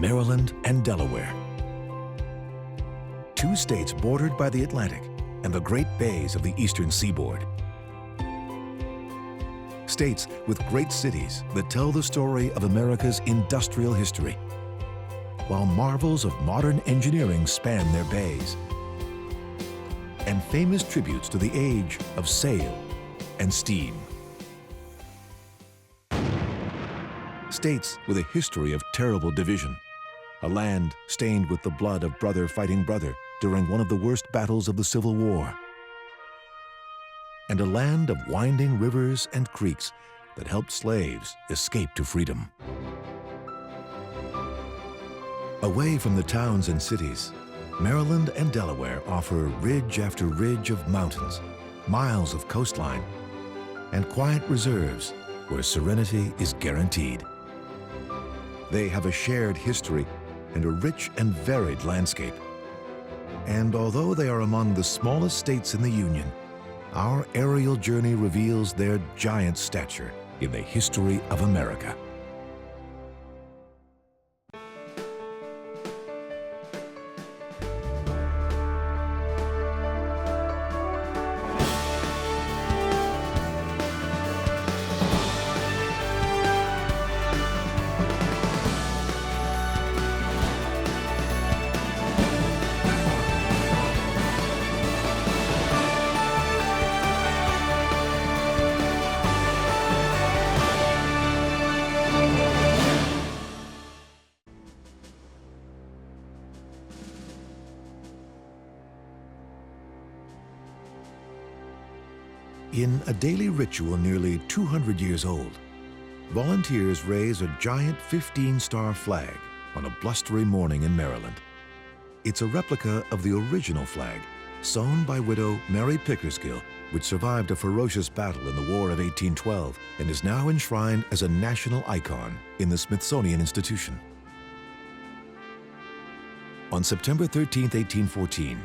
Maryland and Delaware. Two states bordered by the Atlantic and the great bays of the eastern seaboard. States with great cities that tell the story of America's industrial history, while marvels of modern engineering span their bays, and famous tributes to the age of sail and steam. States with a history of terrible division, a land stained with the blood of brother fighting brother during one of the worst battles of the Civil War, and a land of winding rivers and creeks that helped slaves escape to freedom. Away from the towns and cities, Maryland and Delaware offer ridge after ridge of mountains, miles of coastline, and quiet reserves where serenity is guaranteed. They have a shared history and a rich and varied landscape. And although they are among the smallest states in the Union, our aerial journey reveals their giant stature in the history of America. In a daily ritual nearly 200 years old, volunteers raise a giant 15-star flag on a blustery morning in Maryland. It's a replica of the original flag, sewn by widow Mary Pickersgill, which survived a ferocious battle in the War of 1812 and is now enshrined as a national icon in the Smithsonian Institution. On September 13, 1814,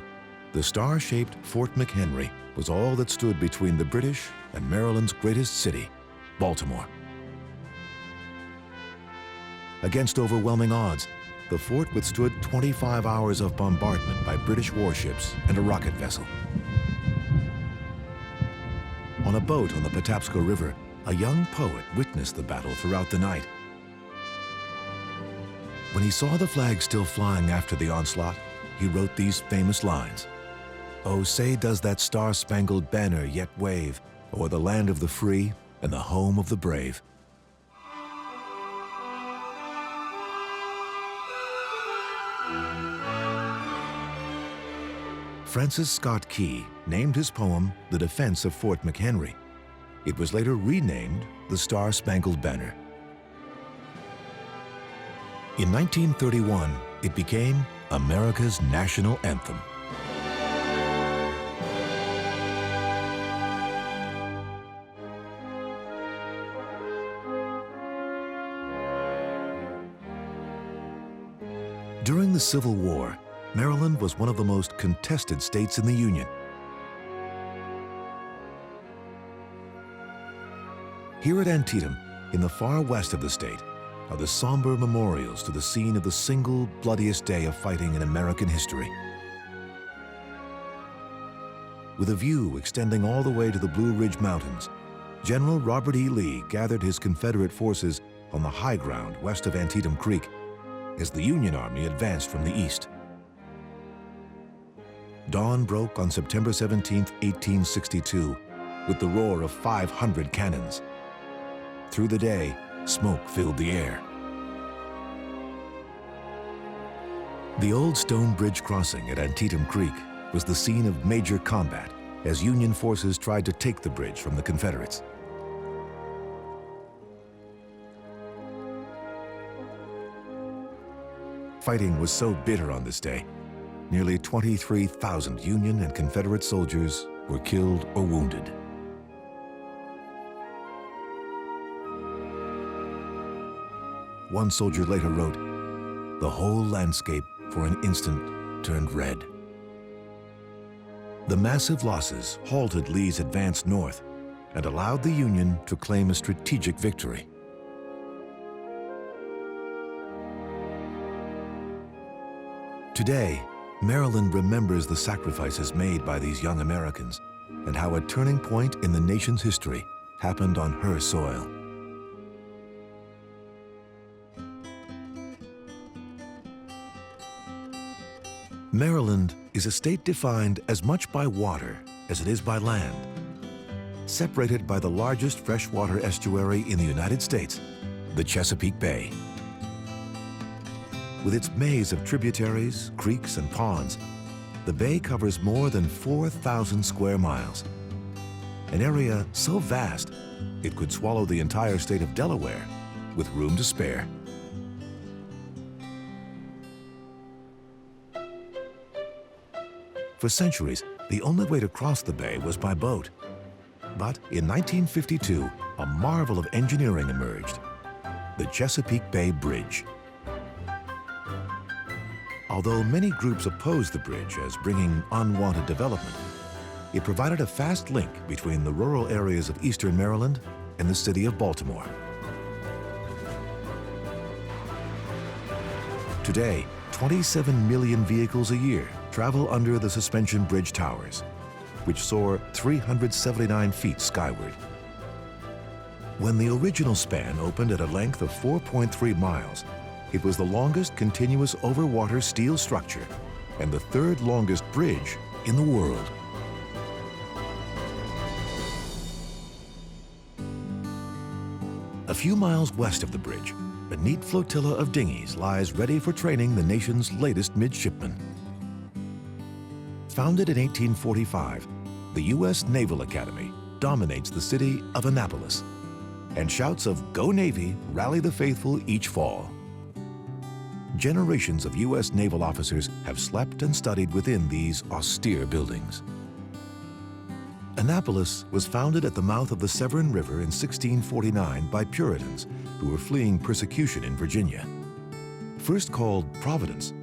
the star-shaped Fort McHenry was all that stood between the British and Maryland's greatest city, Baltimore. Against overwhelming odds, the fort withstood 25 hours of bombardment by British warships and a rocket vessel. On a boat on the Patapsco River, a young poet witnessed the battle throughout the night. When he saw the flag still flying after the onslaught, he wrote these famous lines: "Oh, say does that star-spangled banner yet wave o'er the land of the free and the home of the brave." Francis Scott Key named his poem The Defense of Fort McHenry. It was later renamed the Star-Spangled Banner. In 1931, it became America's national anthem. During the Civil War, Maryland was one of the most contested states in the Union. Here at Antietam, in the far west of the state, are the somber memorials to the scene of the single bloodiest day of fighting in American history. With a view extending all the way to the Blue Ridge Mountains, General Robert E. Lee gathered his Confederate forces on the high ground west of Antietam Creek as the Union Army advanced from the east. Dawn broke on September 17, 1862, with the roar of 500 cannons. Through the day, smoke filled the air. The old stone bridge crossing at Antietam Creek was the scene of major combat as Union forces tried to take the bridge from the Confederates. Fighting was so bitter on this day, nearly 23,000 Union and Confederate soldiers were killed or wounded. One soldier later wrote, "The whole landscape for an instant turned red." The massive losses halted Lee's advance north and allowed the Union to claim a strategic victory. Today, Maryland remembers the sacrifices made by these young Americans and how a turning point in the nation's history happened on her soil. Maryland is a state defined as much by water as it is by land, separated by the largest freshwater estuary in the United States, the Chesapeake Bay. With its maze of tributaries, creeks, and ponds, the bay covers more than 4,000 square miles, an area so vast it could swallow the entire state of Delaware with room to spare. For centuries, the only way to cross the bay was by boat. But in 1952, a marvel of engineering emerged, the Chesapeake Bay Bridge. Although many groups opposed the bridge as bringing unwanted development, it provided a fast link between the rural areas of eastern Maryland and the city of Baltimore. Today, 27 million vehicles a year travel under the suspension bridge towers, which soar 379 feet skyward. When the original span opened at a length of 4.3 miles, it was the longest continuous overwater steel structure and the third longest bridge in the world. A few miles west of the bridge, a neat flotilla of dinghies lies ready for training the nation's latest midshipmen. Founded in 1845, the U.S. Naval Academy dominates the city of Annapolis, and shouts of "Go Navy" rally the faithful each fall. Generations of U.S. naval officers have slept and studied within these austere buildings. Annapolis was founded at the mouth of the Severn River in 1649 by Puritans who were fleeing persecution in Virginia. First called Providence,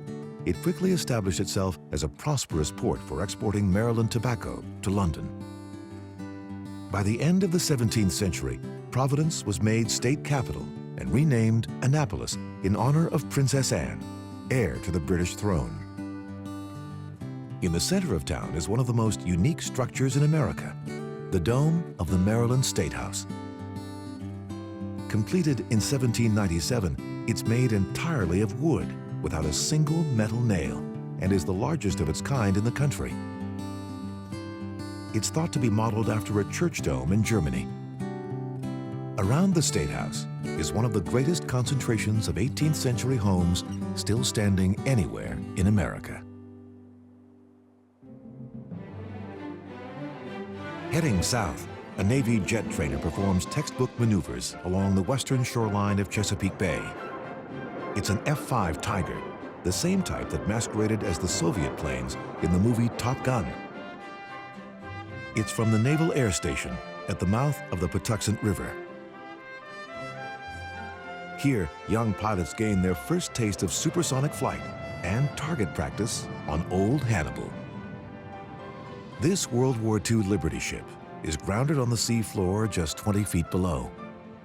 it quickly established itself as a prosperous port for exporting Maryland tobacco to London. By the end of the 17th century, Providence was made state capital and renamed Annapolis in honor of Princess Anne, heir to the British throne. In the center of town is one of the most unique structures in America, the dome of the Maryland State House. Completed in 1797, it's made entirely of wood without a single metal nail and is the largest of its kind in the country. It's thought to be modeled after a church dome in Germany. Around the State House is one of the greatest concentrations of 18th century homes still standing anywhere in America. Heading south, a Navy jet trainer performs textbook maneuvers along the western shoreline of Chesapeake Bay. It's an F-5 Tiger, the same type that masqueraded as the Soviet planes in the movie Top Gun. It's from the Naval Air Station at the mouth of the Patuxent River. Here, young pilots gain their first taste of supersonic flight and target practice on Old Hannibal. This World War II Liberty ship is grounded on the sea floor just 20 feet below.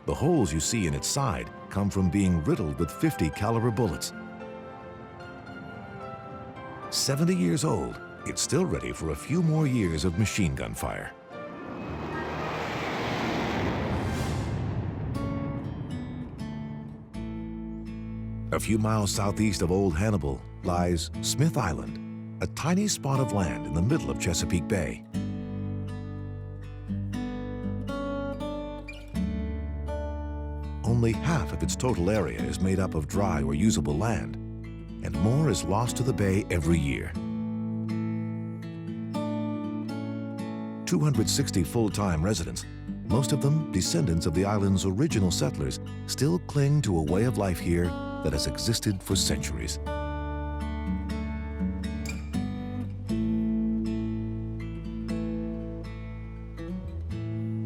The holes you see in its side come from being riddled with .50 caliber bullets. 70 years old, it's still ready for a few more years of machine gun fire. A few miles southeast of Old Hannibal lies Smith Island, a tiny spot of land in the middle of Chesapeake Bay. Only half of its total area is made up of dry or usable land, and more is lost to the bay every year. 260 full-time residents, most of them descendants of the island's original settlers, still cling to a way of life here that has existed for centuries.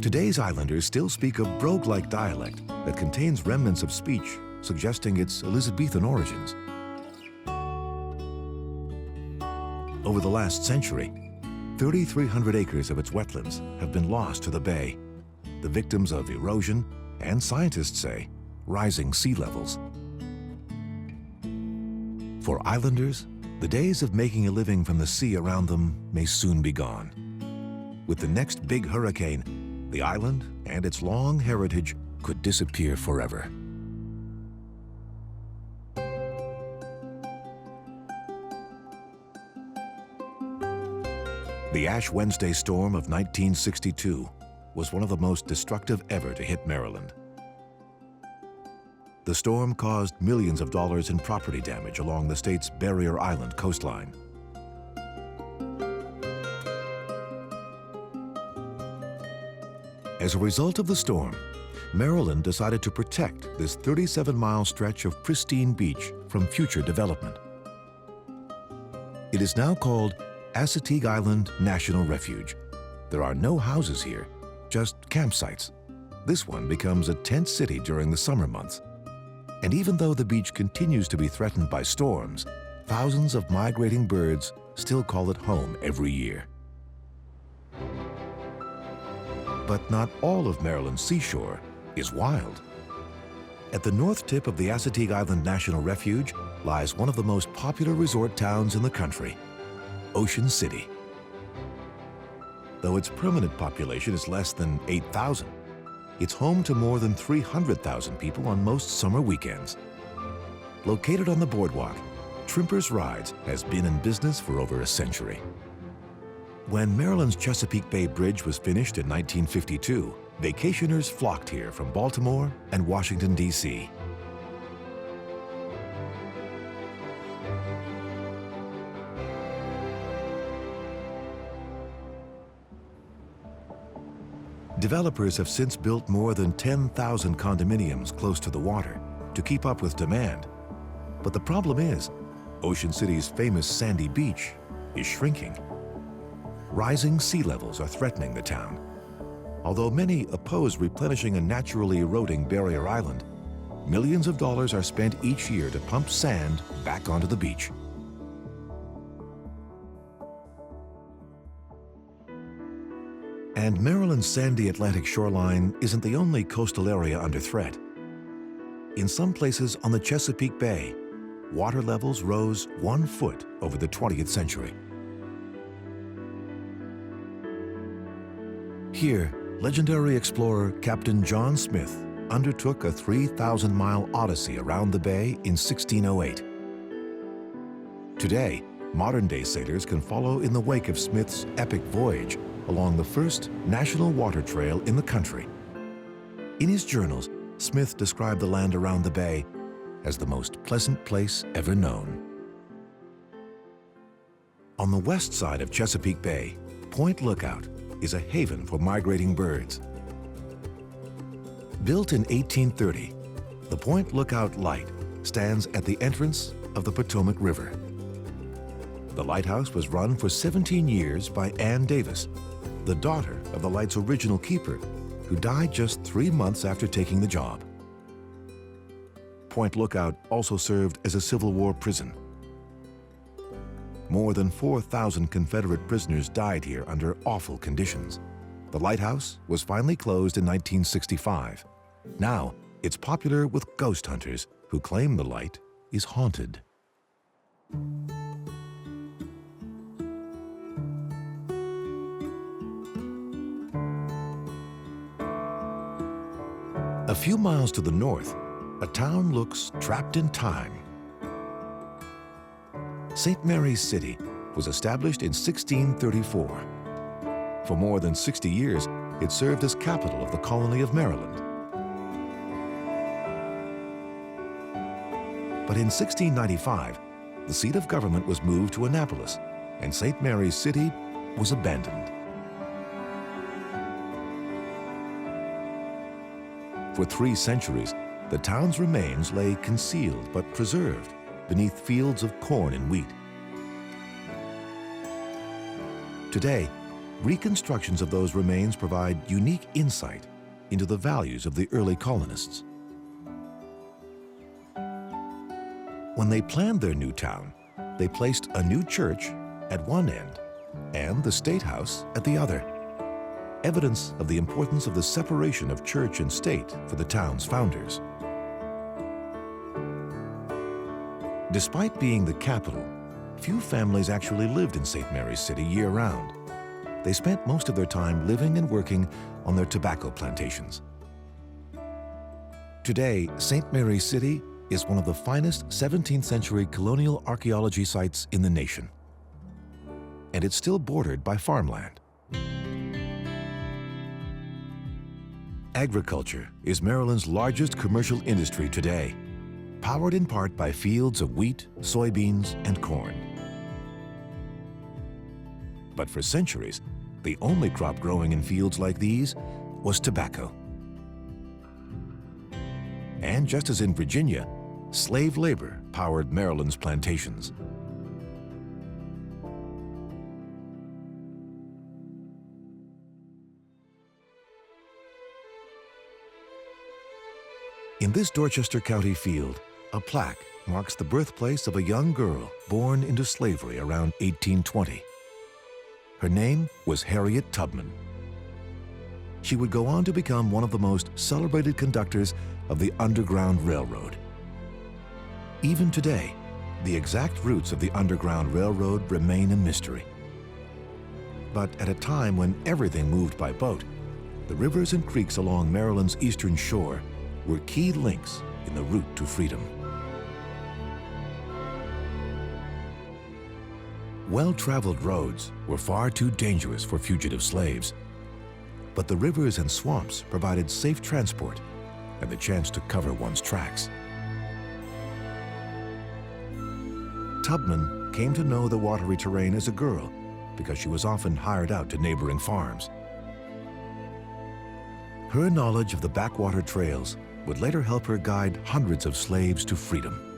Today's islanders still speak a brogue-like dialect that contains remnants of speech suggesting its Elizabethan origins. Over the last century, 3,300 acres of its wetlands have been lost to the bay, the victims of erosion and, scientists say, rising sea levels. For islanders, The days of making a living from the sea around them may soon be gone. With the next big hurricane, the island and its long heritage could disappear forever. The Ash Wednesday storm of 1962 was one of the most destructive ever to hit Maryland. The storm caused millions of dollars in property damage along the state's Barrier Island coastline. As a result of the storm, Maryland decided to protect this 37-mile stretch of pristine beach from future development. It is now called Chesapeake Island National Refuge. There are no houses here, just campsites. This one becomes a tent city during the summer months. And even though the beach continues to be threatened by storms, thousands of migrating birds still call it home every year. But not all of Maryland's seashore is wild. At the north tip of the Chesapeake Island National Refuge lies one of the most popular resort towns in the country, Ocean City. Though its permanent population is less than 8,000, it's home to more than 300,000 people on most summer weekends. Located on the boardwalk, Trimper's Rides has been in business for over a century. When Maryland's Chesapeake Bay Bridge was finished in 1952, vacationers flocked here from Baltimore and Washington, D.C. Developers have since built more than 10,000 condominiums close to the water to keep up with demand. But the problem is, Ocean City's famous sandy beach is shrinking. Rising sea levels are threatening the town. Although many oppose replenishing a naturally eroding barrier island, millions of dollars are spent each year to pump sand back onto the beach. And Maryland's sandy Atlantic shoreline isn't the only coastal area under threat. In some places on the Chesapeake Bay, water levels rose 1 foot over the 20th century. Here, legendary explorer Captain John Smith undertook a 3,000-mile odyssey around the bay in 1608. Today, modern-day sailors can follow in the wake of Smith's epic voyage along the first national water trail in the country. In his journals, Smith described the land around the bay as the most pleasant place ever known. On the west side of Chesapeake Bay, Point Lookout is a haven for migrating birds. Built in 1830, the Point Lookout Light stands at the entrance of the Potomac River. The lighthouse was run for 17 years by Ann Davis, the daughter of the light's original keeper, who died just 3 months after taking the job. Point Lookout also served as a Civil War prison. More than 4,000 Confederate prisoners died here under awful conditions. The lighthouse was finally closed in 1965. Now, it's popular with ghost hunters who claim the light is haunted. A few miles to the north, a town looks trapped in time. St. Mary's City was established in 1634. For more than 60 years, it served as capital of the colony of Maryland. But in 1695, the seat of government was moved to Annapolis, and St. Mary's City was abandoned. For 3 centuries, the town's remains lay concealed but preserved beneath fields of corn and wheat. Today, reconstructions of those remains provide unique insight into the values of the early colonists. When they planned their new town, they placed a new church at one end and the State House at the other, evidence of the importance of the separation of church and state for the town's founders. Despite being the capital, few families actually lived in St. Mary's City year-round. They spent most of their time living and working on their tobacco plantations. Today, St. Mary's City is one of the finest 17th century colonial archaeology sites in the nation. And it's still bordered by farmland. Agriculture is Maryland's largest commercial industry today, powered in part by fields of wheat, soybeans, and corn. But for centuries, the only crop growing in fields like these was tobacco. And just as in Virginia, slave labor powered Maryland's plantations. In this Dorchester County field, a plaque marks the birthplace of a young girl born into slavery around 1820. Her name was Harriet Tubman. She would go on to become one of the most celebrated conductors of the Underground Railroad. Even today, the exact routes of the Underground Railroad remain a mystery. But at a time when everything moved by boat, the rivers and creeks along Maryland's eastern shore were key links in the route to freedom. Well-traveled roads were far too dangerous for fugitive slaves, but the rivers and swamps provided safe transport and the chance to cover one's tracks. Tubman came to know the watery terrain as a girl because she was often hired out to neighboring farms. Her knowledge of the backwater trails would later help her guide hundreds of slaves to freedom.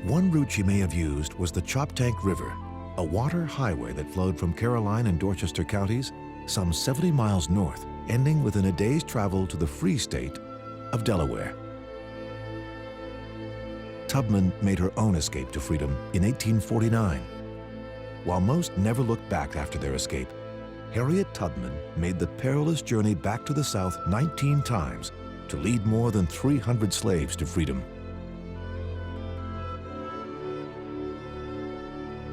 One route she may have used was the Choptank River, a water highway that flowed from Caroline and Dorchester counties some 70 miles north, ending within a day's travel to the free state of Delaware. Tubman made her own escape to freedom in 1849. While most never looked back after their escape, Harriet Tubman made the perilous journey back to the South 19 times to lead more than 300 slaves to freedom.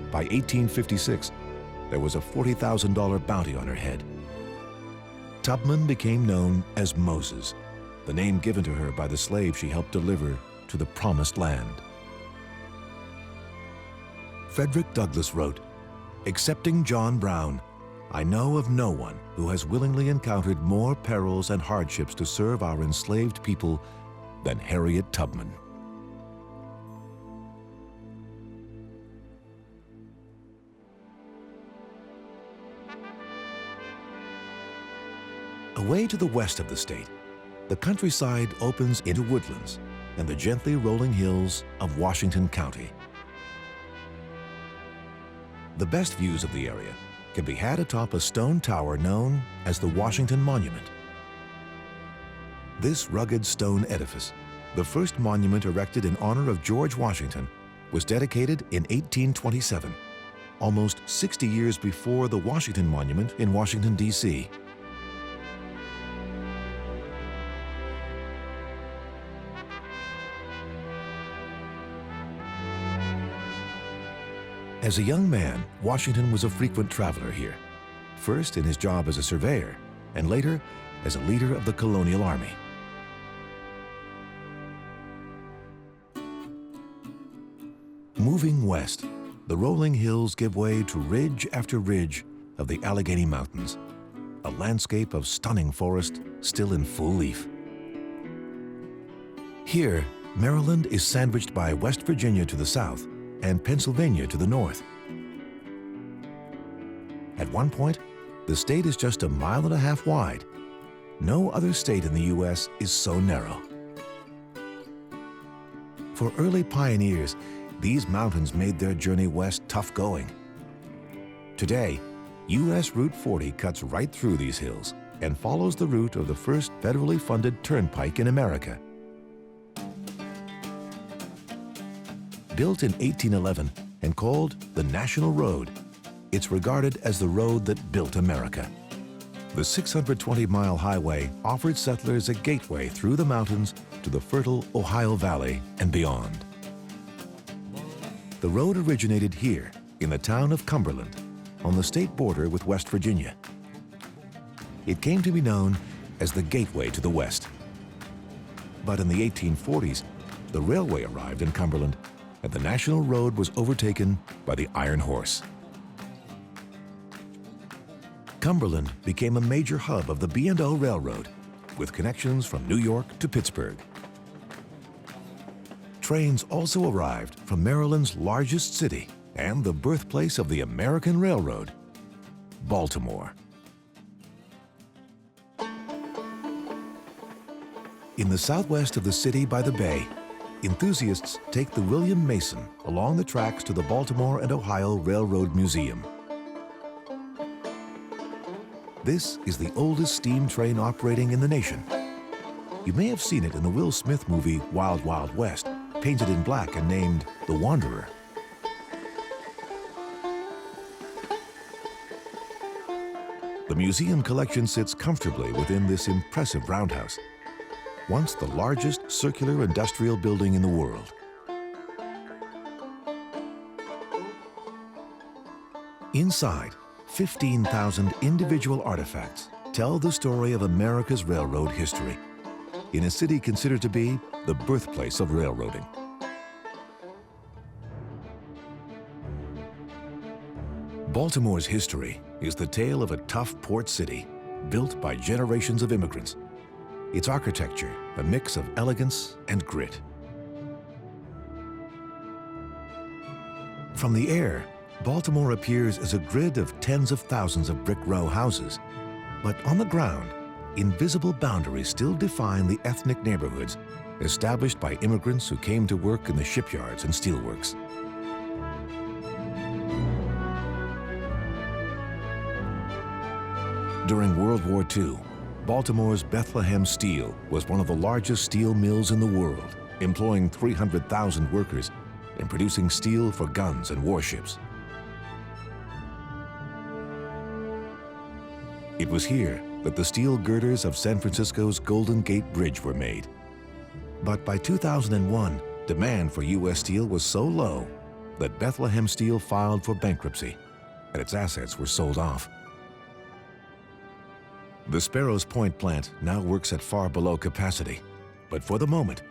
By 1856, there was a $40,000 bounty on her head. Tubman became known as Moses, the name given to her by the slave she helped deliver to the Promised Land. Frederick Douglass wrote, "Excepting John Brown, I know of no one who has willingly encountered more perils and hardships to serve our enslaved people than Harriet Tubman." Away to the west of the state, the countryside opens into woodlands and the gently rolling hills of Washington County. The best views of the area can be had atop a stone tower known as the Washington Monument. This rugged stone edifice, the first monument erected in honor of George Washington, was dedicated in 1827, almost 60 years before the Washington Monument in Washington, D.C. As a young man, Washington was a frequent traveler here, first in his job as a surveyor, and later as a leader of the colonial army. Moving west, the rolling hills give way to ridge after ridge of the Allegheny Mountains, a landscape of stunning forest still in full leaf. Here, Maryland is sandwiched by West Virginia to the south and Pennsylvania to the north. At one point, the state is just 1.5 miles wide. No other state in the U.S. is so narrow. For early pioneers, these mountains made their journey west tough going. Today, U.S. Route 40 cuts right through these hills and follows the route of the first federally funded turnpike in America. Built in 1811 and called the National Road, it's regarded as the road that built America. The 620-mile highway offered settlers a gateway through the mountains to the fertile Ohio Valley and beyond. The road originated here in the town of Cumberland, on the state border with West Virginia. It came to be known as the Gateway to the West. But in the 1840s, the railway arrived in Cumberland, and the national road was overtaken by the Iron Horse. Cumberland became a major hub of the B&O Railroad, with connections from New York to Pittsburgh. Trains also arrived from Maryland's largest city and the birthplace of the American Railroad, Baltimore. In the southwest of the city by the bay, enthusiasts take the William Mason along the tracks to the Baltimore and Ohio Railroad Museum. This is the oldest steam train operating in the nation. You may have seen it in the Will Smith movie Wild Wild West, painted in black and named The Wanderer. The museum collection sits comfortably within this impressive roundhouse, once the largest circular industrial building in the world. Inside, 15,000 individual artifacts tell the story of America's railroad history, in a city considered to be the birthplace of railroading. Baltimore's history is the tale of a tough port city built by generations of immigrants. Its architecture, a mix of elegance and grit. From the air, Baltimore appears as a grid of tens of thousands of brick row houses. But on the ground, invisible boundaries still define the ethnic neighborhoods established by immigrants who came to work in the shipyards and steelworks. During World War II, Baltimore's Bethlehem Steel was one of the largest steel mills in the world, employing 300,000 workers and producing steel for guns and warships. It was here that the steel girders of San Francisco's Golden Gate Bridge were made. But by 2001, demand for U.S. steel was so low that Bethlehem Steel filed for bankruptcy, and its assets were sold off. The Sparrows Point plant now works at far below capacity, but for the moment,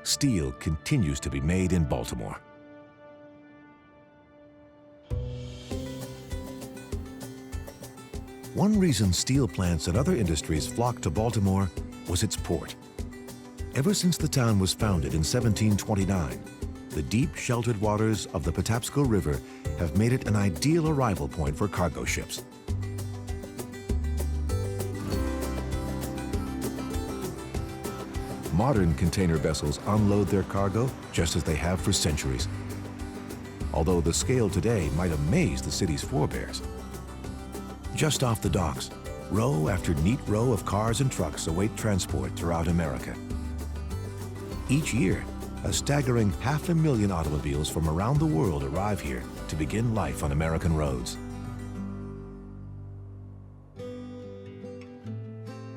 steel continues to be made in Baltimore. One reason steel plants and other industries flocked to Baltimore was its port. Ever since the town was founded in 1729, the deep sheltered waters of the Patapsco River have made it an ideal arrival point for cargo ships. Modern container vessels unload their cargo just as they have for centuries. Although the scale today might amaze the city's forebears. Just off the docks, row after neat row of cars and trucks await transport throughout America. Each year, a staggering 500,000 automobiles from around the world arrive here to begin life on American roads.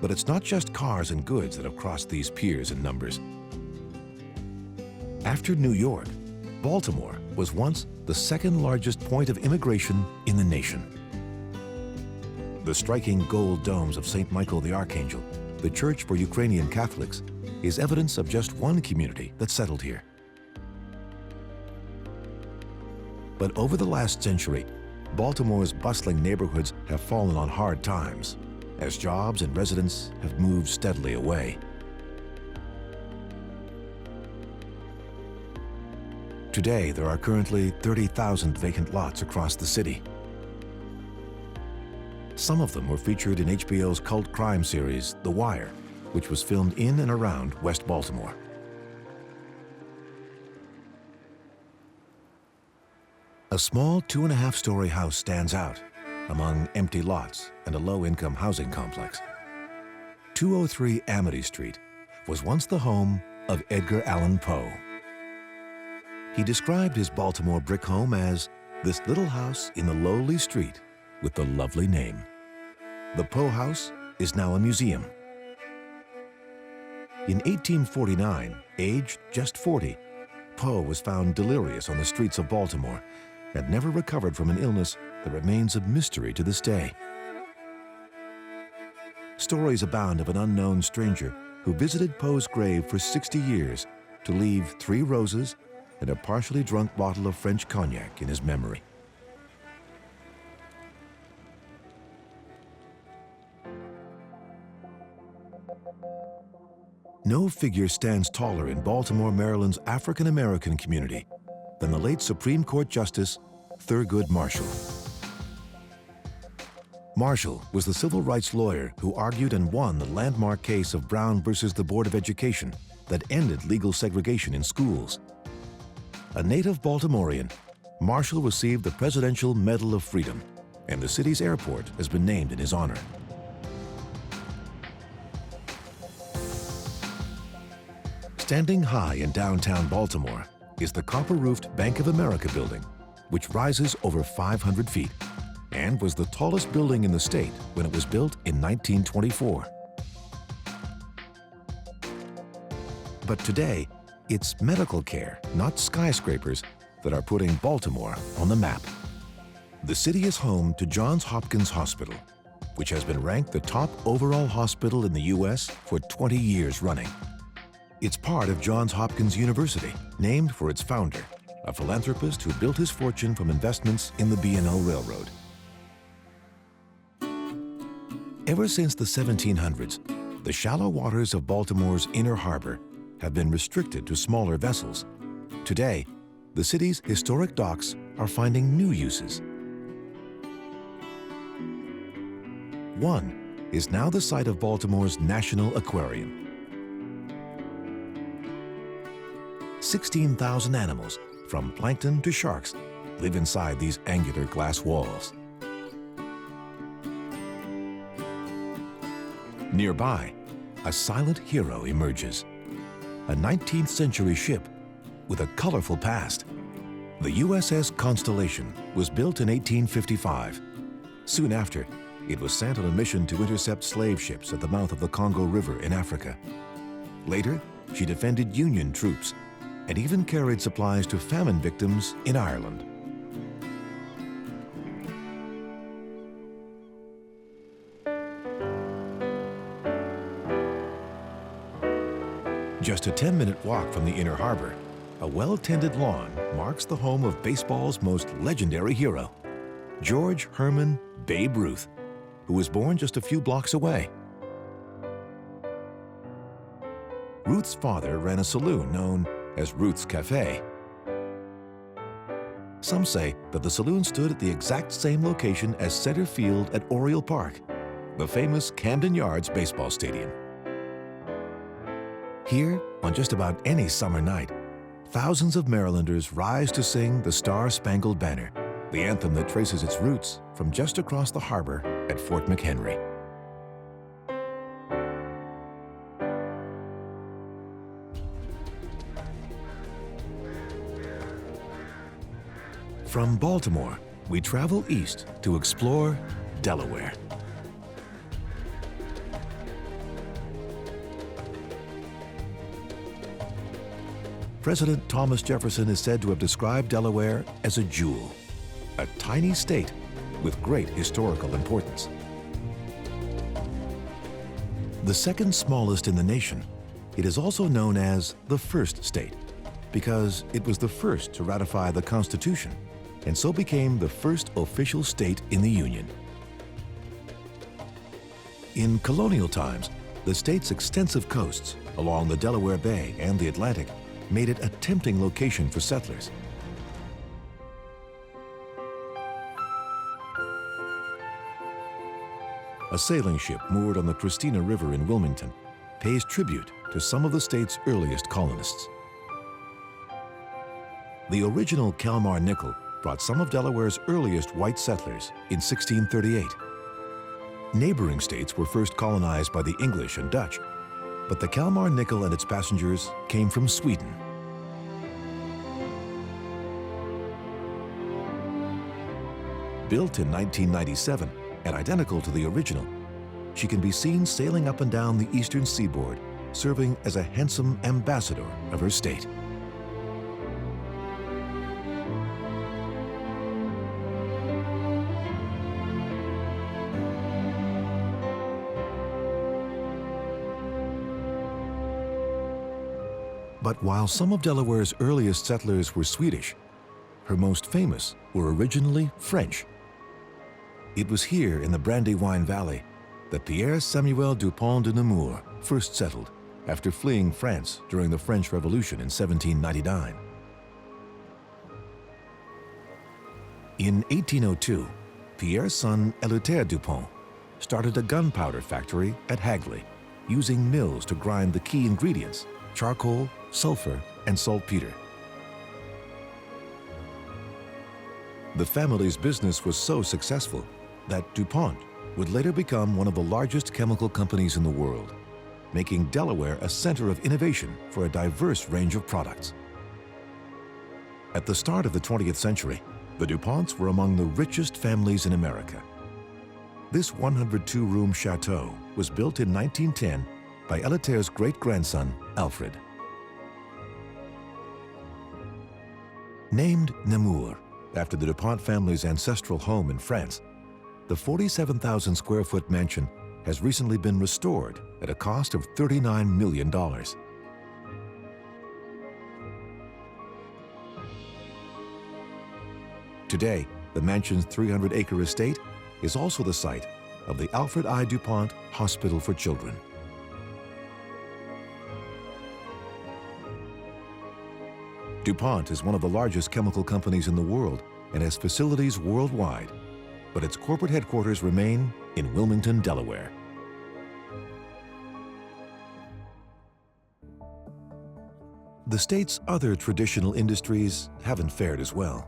But it's not just cars and goods that have crossed these piers in numbers. After New York, Baltimore was once the second largest point of immigration in the nation. The striking gold domes of St. Michael the Archangel, the church for Ukrainian Catholics, is evidence of just one community that settled here. But over the last century, Baltimore's bustling neighborhoods have fallen on hard times, as jobs and residents have moved steadily away. Today, there are currently 30,000 vacant lots across the city. Some of them were featured in HBO's cult crime series, The Wire, which was filmed in and around West Baltimore. A small 2.5-story house stands out among empty lots and a low-income housing complex. 203 Amity Street was once the home of Edgar Allan Poe. He described his Baltimore brick home as this little house in the lowly street with the lovely name. The Poe House is now a museum. In 1849, aged just 40, Poe was found delirious on the streets of Baltimore and never recovered from an illness that remains a mystery to this day. Stories abound of an unknown stranger who visited Poe's grave for 60 years to leave 3 roses and a partially drunk bottle of French cognac in his memory. No figure stands taller in Baltimore, Maryland's African-American community than the late Supreme Court Justice Thurgood Marshall. Marshall was the civil rights lawyer who argued and won the landmark case of Brown versus the Board of Education that ended legal segregation in schools. A native Baltimorean, Marshall received the Presidential Medal of Freedom, and the city's airport has been named in his honor. Standing high in downtown Baltimore is the copper-roofed Bank of America building, which rises over 500 feet and was the tallest building in the state when it was built in 1924. But today, it's medical care, not skyscrapers, that are putting Baltimore on the map. The city is home to Johns Hopkins Hospital, which has been ranked the top overall hospital in the U.S. for 20 years running. It's part of Johns Hopkins University, named for its founder, a philanthropist who built his fortune from investments in the B&O Railroad. Ever since the 1700s, the shallow waters of Baltimore's Inner Harbor have been restricted to smaller vessels. Today, the city's historic docks are finding new uses. One is now the site of Baltimore's National Aquarium. 16,000 animals, from plankton to sharks, live inside these angular glass walls. Nearby, a silent hero emerges. A 19th century ship with a colorful past. The USS Constellation was built in 1855. Soon after, it was sent on a mission to intercept slave ships at the mouth of the Congo River in Africa. Later, she defended Union troops and even carried supplies to famine victims in Ireland. Just a 10-minute walk from the Inner Harbor, a well-tended lawn marks the home of baseball's most legendary hero, George Herman Babe Ruth, who was born just a few blocks away. Ruth's father ran a saloon known as Ruth's Cafe. Some say that the saloon stood at the exact same location as center field at Oriole Park, the famous Camden Yards baseball stadium. Here, on just about any summer night, thousands of Marylanders rise to sing the Star-Spangled Banner, the anthem that traces its roots from just across the harbor at Fort McHenry. From Baltimore, we travel east to explore Delaware. President Thomas Jefferson is said to have described Delaware as a jewel, a tiny state with great historical importance. The second smallest in the nation, it is also known as the first state because it was the first to ratify the Constitution and so became the first official state in the Union. In colonial times, the state's extensive coasts along the Delaware Bay and the Atlantic made it a tempting location for settlers. A sailing ship moored on the Christina River in Wilmington pays tribute to some of the state's earliest colonists. The original Kalmar nickel brought some of Delaware's earliest white settlers in 1638. Neighboring states were first colonized by the English and Dutch, but the Kalmar nickel and its passengers came from Sweden. Built in 1997 and identical to the original, she can be seen sailing up and down the eastern seaboard, serving as a handsome ambassador of her state. But while some of Delaware's earliest settlers were Swedish, her most famous were originally French. It was here in the Brandywine Valley that Pierre Samuel Dupont de Nemours first settled after fleeing France during the French Revolution in 1799. In 1802, Pierre's son Eleuthère Dupont started a gunpowder factory at Hagley, using mills to grind the key ingredients, charcoal, sulfur, and saltpeter. The family's business was so successful that DuPont would later become one of the largest chemical companies in the world, making Delaware a center of innovation for a diverse range of products. At the start of the 20th century, the DuPonts were among the richest families in America. This 102-room chateau was built in 1910 by Eleuthère's great-grandson, Alfred. Named Nemours after the DuPont family's ancestral home in France, the 47,000-square-foot mansion has recently been restored at a cost of $39 million. Today, the mansion's 300-acre estate is also the site of the Alfred I. DuPont Hospital for Children. DuPont is one of the largest chemical companies in the world and has facilities worldwide, but its corporate headquarters remain in Wilmington, Delaware. The state's other traditional industries haven't fared as well.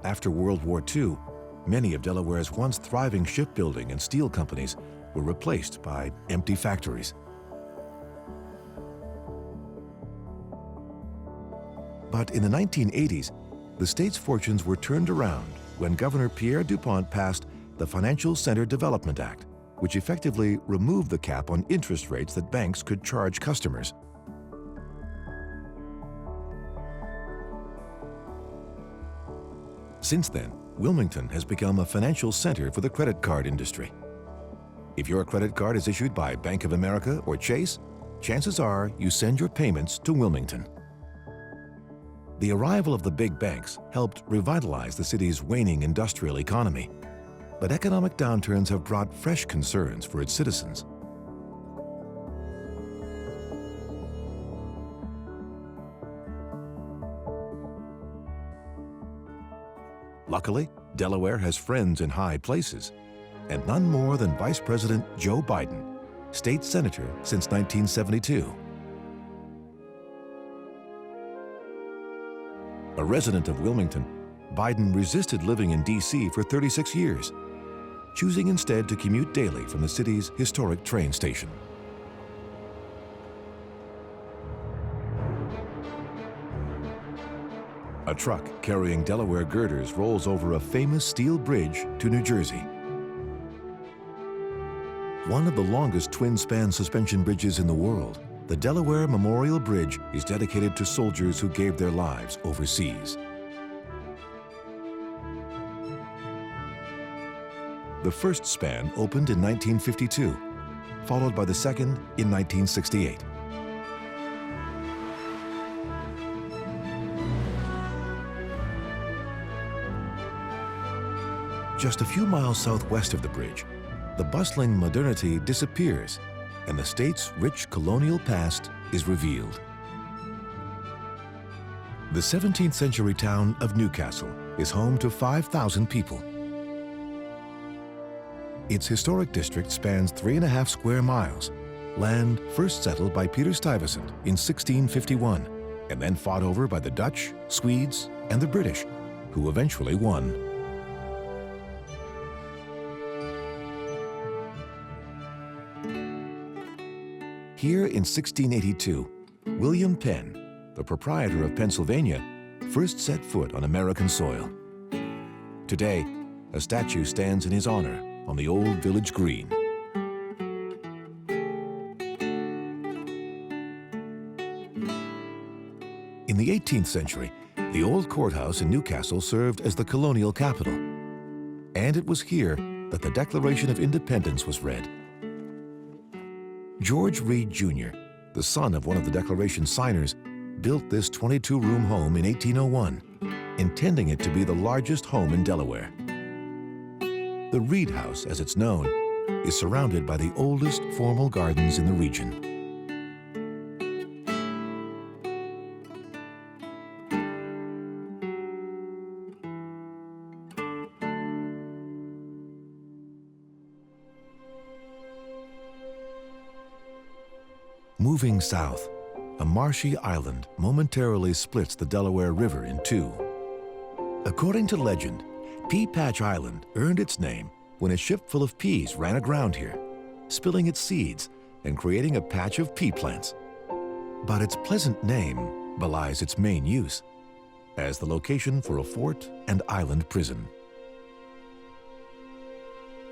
After World War II, many of Delaware's once thriving shipbuilding and steel companies were replaced by empty factories. But in the 1980s, the state's fortunes were turned around when Governor Pierre DuPont passed the Financial Center Development Act, which effectively removed the cap on interest rates that banks could charge customers. Since then, Wilmington has become a financial center for the credit card industry. If your credit card is issued by Bank of America or Chase, chances are you send your payments to Wilmington. The arrival of the big banks helped revitalize the city's waning industrial economy, but economic downturns have brought fresh concerns for its citizens. Luckily, Delaware has friends in high places, and none more than Vice President Joe Biden, state senator since 1972. A resident of Wilmington, Biden resisted living in D.C. for 36 years, choosing instead to commute daily from the city's historic train station. A truck carrying Delaware girders rolls over a famous steel bridge to New Jersey. One of the longest twin-span suspension bridges in the world, the Delaware Memorial Bridge is dedicated to soldiers who gave their lives overseas. The first span opened in 1952, followed by the second in 1968. Just a few miles southwest of the bridge, the bustling modernity disappears and the state's rich colonial past is revealed. The 17th century town of Newcastle is home to 5,000 people. Its historic district spans 3.5 square miles, land first settled by Peter Stuyvesant in 1651, and then fought over by the Dutch, Swedes, and the British, who eventually won. Here in 1682, William Penn, the proprietor of Pennsylvania, first set foot on American soil. Today, a statue stands in his honor on the old village green. In the 18th century, the old courthouse in Newcastle served as the colonial capital, and it was here that the Declaration of Independence was read. George Reed Jr., the son of one of the Declaration's signers, built this 22-room home in 1801, intending it to be the largest home in Delaware. The Reed House, as it's known, is surrounded by the oldest formal gardens in the region. Moving south, a marshy island momentarily splits the Delaware River in two. According to legend, Pea Patch Island earned its name when a ship full of peas ran aground here, spilling its seeds and creating a patch of pea plants. But its pleasant name belies its main use, as the location for a fort and island prison.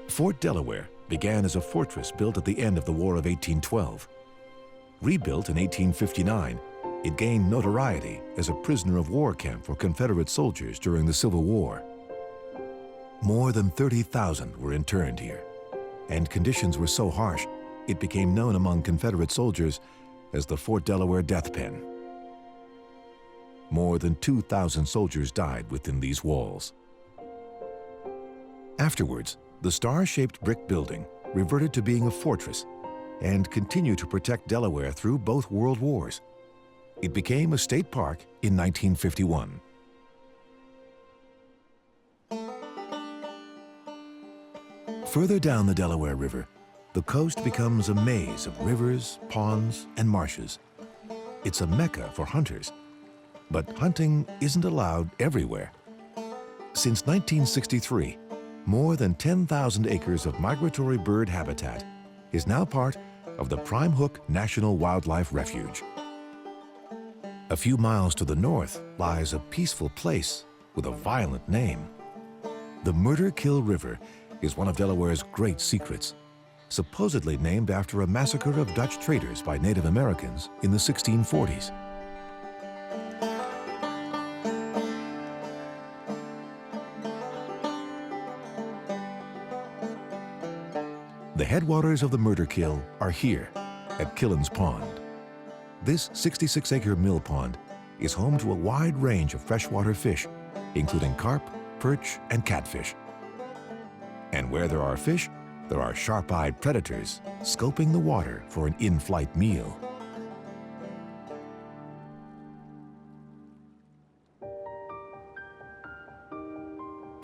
Fort Delaware began as a fortress built at the end of the War of 1812. Rebuilt in 1859, it gained notoriety as a prisoner of war camp for Confederate soldiers during the Civil War. More than 30,000 were interned here, and conditions were so harsh, it became known among Confederate soldiers as the Fort Delaware Death Pen. More than 2,000 soldiers died within these walls. Afterwards, the star-shaped brick building reverted to being a fortress and continued to protect Delaware through both World Wars. It became a state park in 1951. Further down the Delaware River, the coast becomes a maze of rivers, ponds, and marshes. It's a mecca for hunters, but hunting isn't allowed everywhere. Since 1963, more than 10,000 acres of migratory bird habitat is now part of the Prime Hook National Wildlife Refuge. A few miles to the north lies a peaceful place with a violent name. The Murder-Kill River is one of Delaware's great secrets, supposedly named after a massacre of Dutch traders by Native Americans in the 1640s. The headwaters of the Murder-Kill are here at Killen's Pond. This 66-acre mill pond is home to a wide range of freshwater fish, including carp, perch, and catfish. And where there are fish, there are sharp-eyed predators scoping the water for an in-flight meal.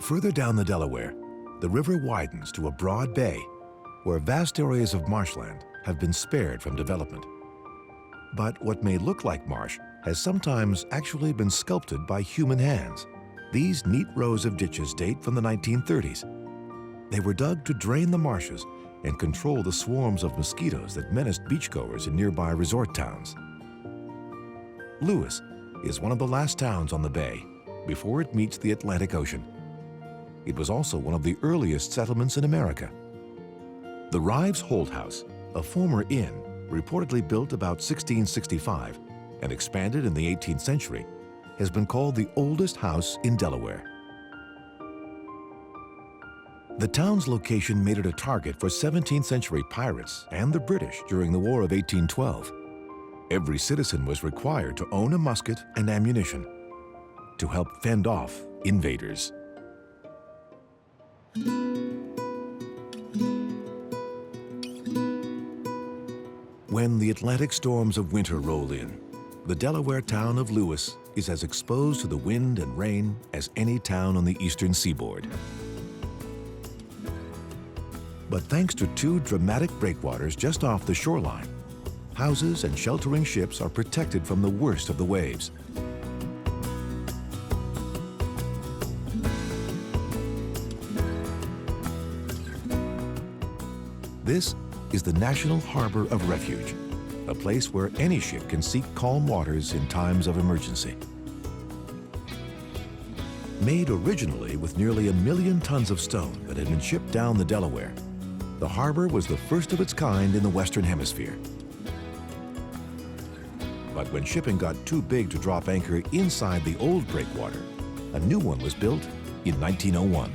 Further down the Delaware, the river widens to a broad bay where vast areas of marshland have been spared from development. But what may look like marsh has sometimes actually been sculpted by human hands. These neat rows of ditches date from the 1930s. They were dug to drain the marshes and control the swarms of mosquitoes that menaced beachgoers in nearby resort towns. Lewis is one of the last towns on the bay before it meets the Atlantic Ocean. It was also one of the earliest settlements in America. The Rives Holt House, a former inn, reportedly built about 1665 and expanded in the 18th century, has been called the oldest house in Delaware. The town's location made it a target for 17th century pirates and the British during the War of 1812. Every citizen was required to own a musket and ammunition to help fend off invaders. When the Atlantic storms of winter roll in, the Delaware town of Lewis is as exposed to the wind and rain as any town on the eastern seaboard. But thanks to two dramatic breakwaters just off the shoreline, houses and sheltering ships are protected from the worst of the waves. This is the National Harbor of Refuge, a place where any ship can seek calm waters in times of emergency. Made originally with nearly 1 million tons of stone that had been shipped down the Delaware, the harbor was the first of its kind in the Western Hemisphere. But when shipping got too big to drop anchor inside the old breakwater, a new one was built in 1901.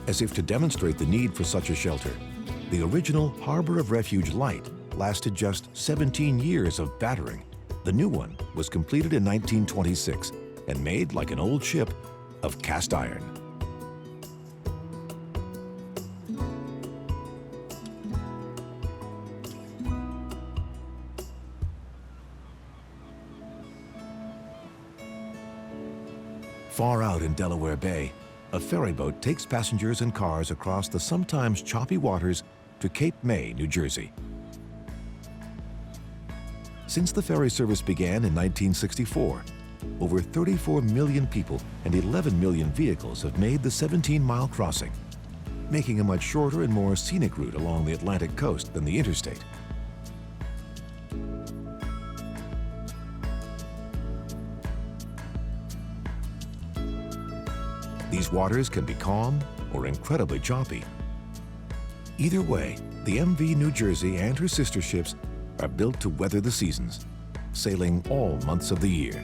As if to demonstrate the need for such a shelter, the original Harbor of Refuge Light lasted just 17 years of battering The new one was completed in 1926 and made like an old ship of cast iron. Far out in Delaware Bay, a ferry boat takes passengers and cars across the sometimes choppy waters to Cape May, New Jersey. Since the ferry service began in 1964, over 34 million people and 11 million vehicles have made the 17-mile crossing, making a much shorter and more scenic route along the Atlantic coast than the interstate. These waters can be calm or incredibly choppy. Either way, the MV New Jersey and her sister ships are built to weather the seasons, sailing all months of the year.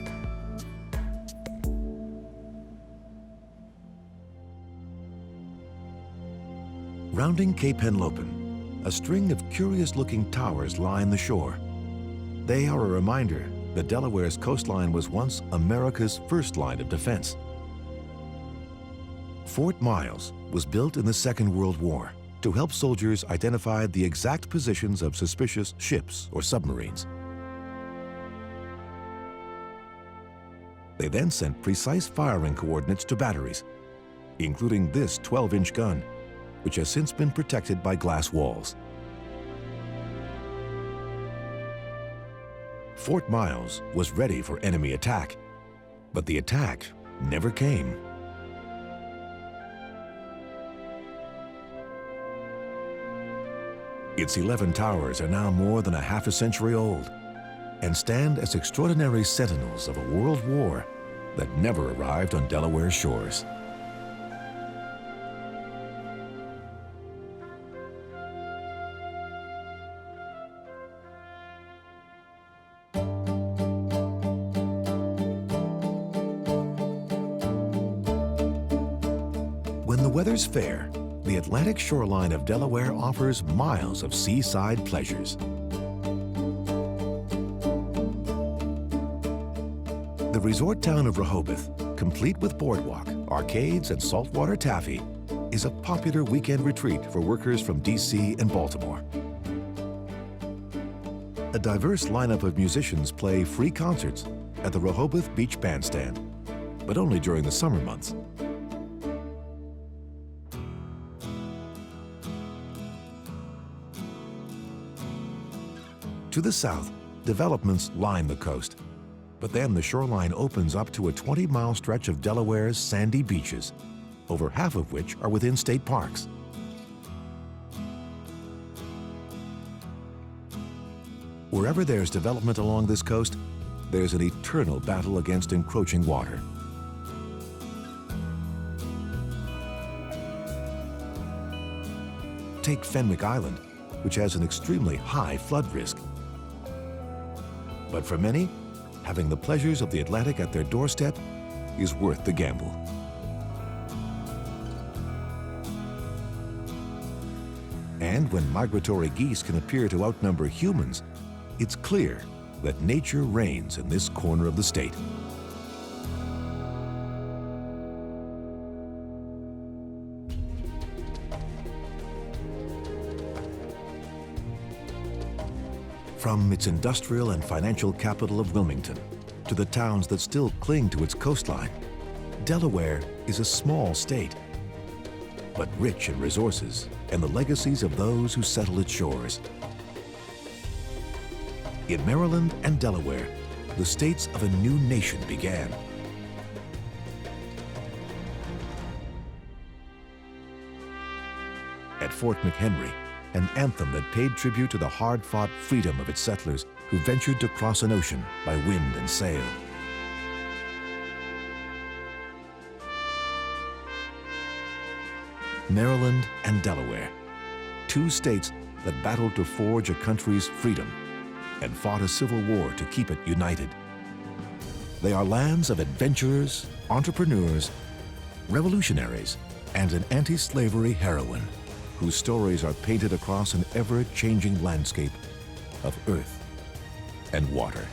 Rounding Cape Henlopen, a string of curious-looking towers line the shore. They are a reminder that Delaware's coastline was once America's first line of defense. Fort Miles was built in the Second World War to help soldiers identify the exact positions of suspicious ships or submarines. They then sent precise firing coordinates to batteries, including this 12-inch gun, which has since been protected by glass walls. Fort Miles was ready for enemy attack, but the attack never came. Its 11 towers are now more than a half a century old and stand as extraordinary sentinels of a world war that never arrived on Delaware's shores. When the weather's fair, the Atlantic shoreline of Delaware offers miles of seaside pleasures. The resort town of Rehoboth, complete with boardwalk, arcades, and saltwater taffy, is a popular weekend retreat for workers from DC and Baltimore. A diverse lineup of musicians play free concerts at the Rehoboth Beach Bandstand, but only during the summer months. To the south, developments line the coast, but then the shoreline opens up to a 20-mile stretch of Delaware's sandy beaches, over half of which are within state parks. Wherever there's development along this coast, there's an eternal battle against encroaching water. Take Fenwick Island, which has an extremely high flood risk. But for many, having the pleasures of the Atlantic at their doorstep is worth the gamble. And when migratory geese can appear to outnumber humans, it's clear that nature reigns in this corner of the state. From its industrial and financial capital of Wilmington to the towns that still cling to its coastline, Delaware is a small state, but rich in resources and the legacies of those who settle its shores. In Maryland and Delaware, the states of a new nation began. At Fort McHenry, an anthem that paid tribute to the hard-fought freedom of its settlers who ventured to cross an ocean by wind and sail. Maryland and Delaware, two states that battled to forge a country's freedom and fought a civil war to keep it united. They are lands of adventurers, entrepreneurs, revolutionaries, and an anti-slavery heroine whose stories are painted across an ever-changing landscape of earth and water.